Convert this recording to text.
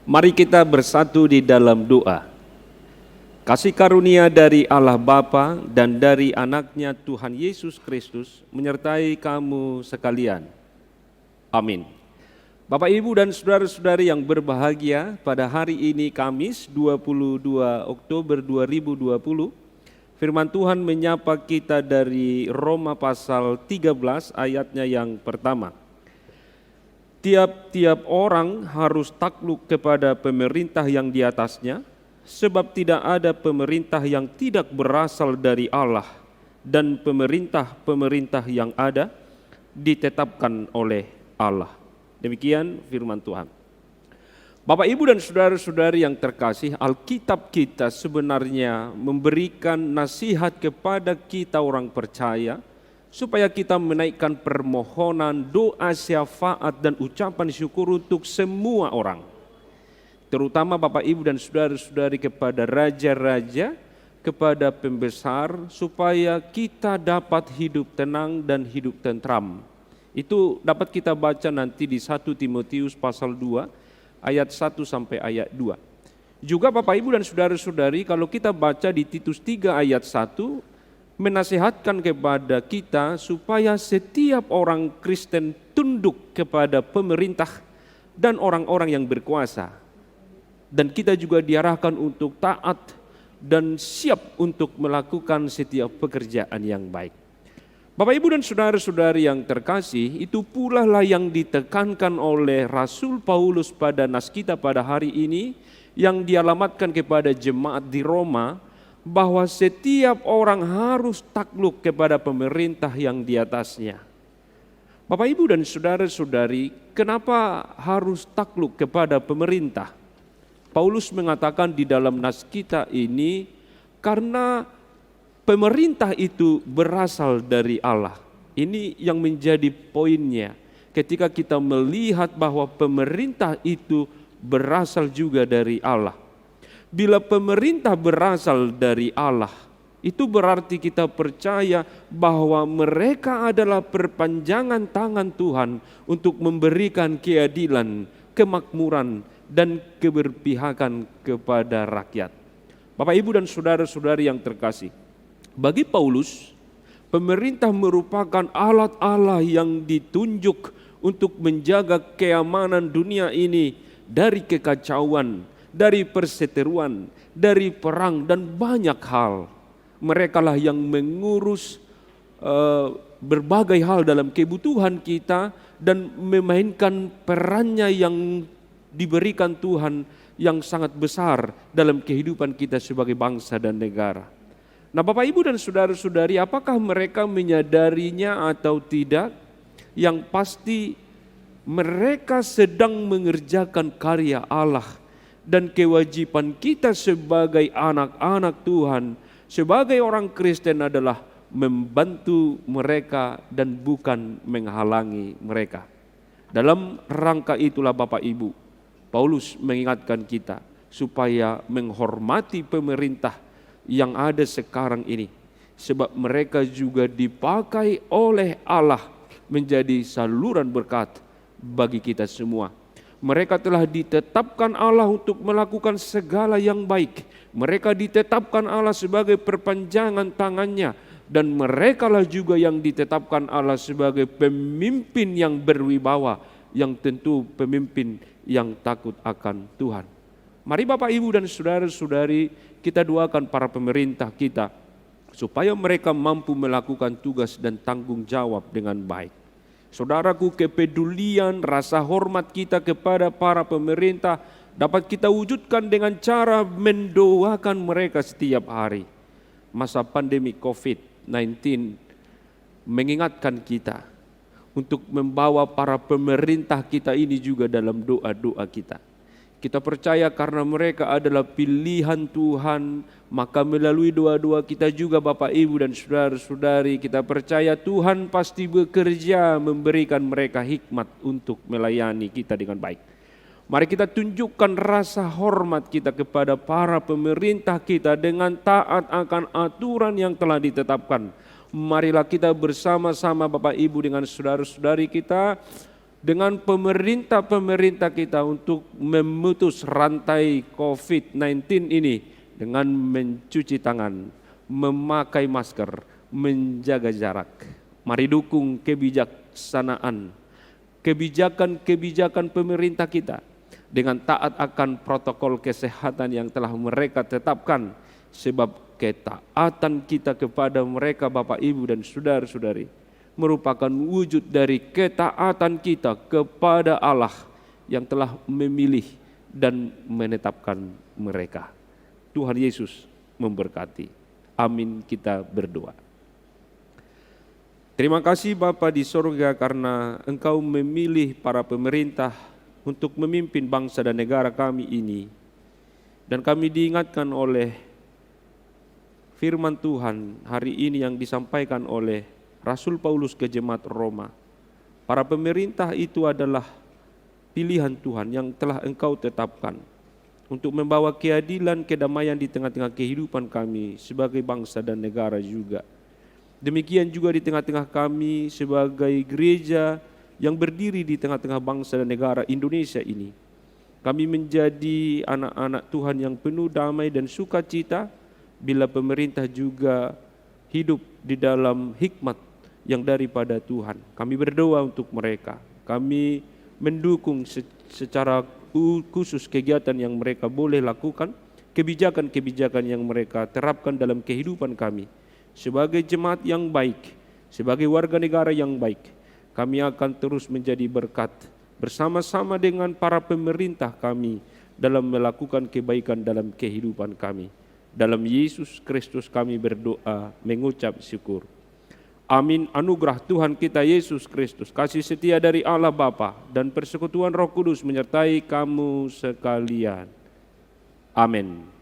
Mari kita bersatu di dalam doa. Kasih karunia dari Allah Bapa dan dari anaknya Tuhan Yesus Kristus menyertai kamu sekalian. Amin. Bapak, Ibu, dan saudara-saudari yang berbahagia, pada hari ini Kamis 22 Oktober 2020, firman Tuhan menyapa kita dari Roma pasal 13 ayatnya yang pertama. Tiap-tiap orang harus takluk kepada pemerintah yang di atasnya, sebab tidak ada pemerintah yang tidak berasal dari Allah, dan pemerintah-pemerintah yang ada ditetapkan oleh Allah. Demikian firman Tuhan. Bapak, Ibu, dan saudara-saudari yang terkasih, Alkitab kita sebenarnya memberikan nasihat kepada kita orang percaya supaya kita menaikkan permohonan, doa, syafaat, dan ucapan syukur untuk semua orang. Terutama Bapak, Ibu, dan saudara-saudari kepada raja-raja, kepada pembesar, supaya kita dapat hidup tenang dan hidup tentram. Itu dapat kita baca nanti di 1 Timotius pasal 2 ayat 1 sampai ayat 2. Juga Bapak, Ibu, dan saudara-saudari, kalau kita baca di Titus 3 ayat 1, menasihatkan kepada kita supaya setiap orang Kristen tunduk kepada pemerintah dan orang-orang yang berkuasa. Dan kita juga diarahkan untuk taat dan siap untuk melakukan setiap pekerjaan yang baik. Bapak, Ibu, dan saudara-saudari yang terkasih, itu pula lah yang ditekankan oleh Rasul Paulus pada nas kita pada hari ini, yang dialamatkan kepada jemaat di Roma, bahwa setiap orang harus takluk kepada pemerintah yang di atasnya. Bapak, Ibu, dan saudara-saudari, kenapa harus takluk kepada pemerintah? Paulus mengatakan di dalam nas kita ini, karena pemerintah itu berasal dari Allah. Ini yang menjadi poinnya. Ketika kita melihat bahwa pemerintah itu berasal juga dari Allah. Bila pemerintah berasal dari Allah, itu berarti kita percaya bahwa mereka adalah perpanjangan tangan Tuhan untuk memberikan keadilan, kemakmuran, dan keberpihakan kepada rakyat. Bapak, Ibu, dan saudara-saudari yang terkasih, bagi Paulus, pemerintah merupakan alat Allah yang ditunjuk untuk menjaga keamanan dunia ini dari kekacauan, dari perseteruan, dari perang, dan banyak hal. Mereka lah yang mengurus berbagai hal dalam kebutuhan kita dan memainkan perannya yang diberikan Tuhan yang sangat besar dalam kehidupan kita sebagai bangsa dan negara. Nah, Bapak, Ibu, dan saudara-saudari, apakah mereka menyadarinya atau tidak? Yang pasti mereka sedang mengerjakan karya Allah, dan kewajiban kita sebagai anak-anak Tuhan, sebagai orang Kristen adalah membantu mereka dan bukan menghalangi mereka. Dalam rangka itulah Bapak, Ibu, Paulus mengingatkan kita supaya menghormati pemerintah yang ada sekarang ini, sebab mereka juga dipakai oleh Allah menjadi saluran berkat bagi kita semua. Mereka telah ditetapkan Allah untuk melakukan segala yang baik. Mereka ditetapkan Allah sebagai perpanjangan tangannya, dan merekalah juga yang ditetapkan Allah sebagai pemimpin yang berwibawa, yang tentu pemimpin yang takut akan Tuhan. Mari Bapak, Ibu, dan saudara-saudari, kita doakan para pemerintah kita supaya mereka mampu melakukan tugas dan tanggung jawab dengan baik. Saudaraku, kepedulian, rasa hormat kita kepada para pemerintah dapat kita wujudkan dengan cara mendoakan mereka setiap hari. Masa pandemi COVID-19 mengingatkan kita untuk membawa para pemerintah kita ini juga dalam doa-doa kita. Kita percaya karena mereka adalah pilihan Tuhan, maka melalui doa-doa kita juga Bapak, Ibu, dan saudara-saudari, kita percaya Tuhan pasti bekerja memberikan mereka hikmat untuk melayani kita dengan baik. Mari kita tunjukkan rasa hormat kita kepada para pemerintah kita dengan taat akan aturan yang telah ditetapkan. Marilah kita bersama-sama Bapak, Ibu, dengan saudara-saudari kita dengan pemerintah-pemerintah kita untuk memutus rantai COVID-19 ini dengan mencuci tangan, memakai masker, menjaga jarak. Mari dukung kebijaksanaan, kebijakan-kebijakan pemerintah kita dengan taat akan protokol kesehatan yang telah mereka tetapkan, sebab ketaatan kita kepada mereka Bapak Ibu dan saudara-saudari merupakan wujud dari ketaatan kita kepada Allah yang telah memilih dan menetapkan mereka. Tuhan Yesus memberkati. Amin, kita berdoa. Terima kasih Bapa di sorga karena Engkau memilih para pemerintah untuk memimpin bangsa dan negara kami ini. Dan kami diingatkan oleh firman Tuhan hari ini yang disampaikan oleh Rasul Paulus ke jemaat Roma. Para pemerintah itu adalah pilihan Tuhan yang telah Engkau tetapkan untuk membawa keadilan, kedamaian di tengah-tengah kehidupan kami sebagai bangsa dan negara juga. Demikian juga di tengah-tengah kami sebagai gereja yang berdiri di tengah-tengah bangsa dan negara Indonesia ini. Kami menjadi anak-anak Tuhan yang penuh damai dan sukacita bila pemerintah juga hidup di dalam hikmat yang daripada Tuhan. Kami berdoa untuk mereka. Kami mendukung secara khusus kegiatan yang mereka boleh lakukan, kebijakan-kebijakan yang mereka terapkan dalam kehidupan kami. Sebagai jemaat yang baik, sebagai warga negara yang baik, kami akan terus menjadi berkat bersama-sama dengan para pemerintah kami dalam melakukan kebaikan dalam kehidupan kami. Dalam Yesus Kristus kami berdoa, mengucap syukur. Amin. Anugerah Tuhan kita Yesus Kristus, kasih setia dari Allah Bapa dan persekutuan Roh Kudus menyertai kamu sekalian. Amin.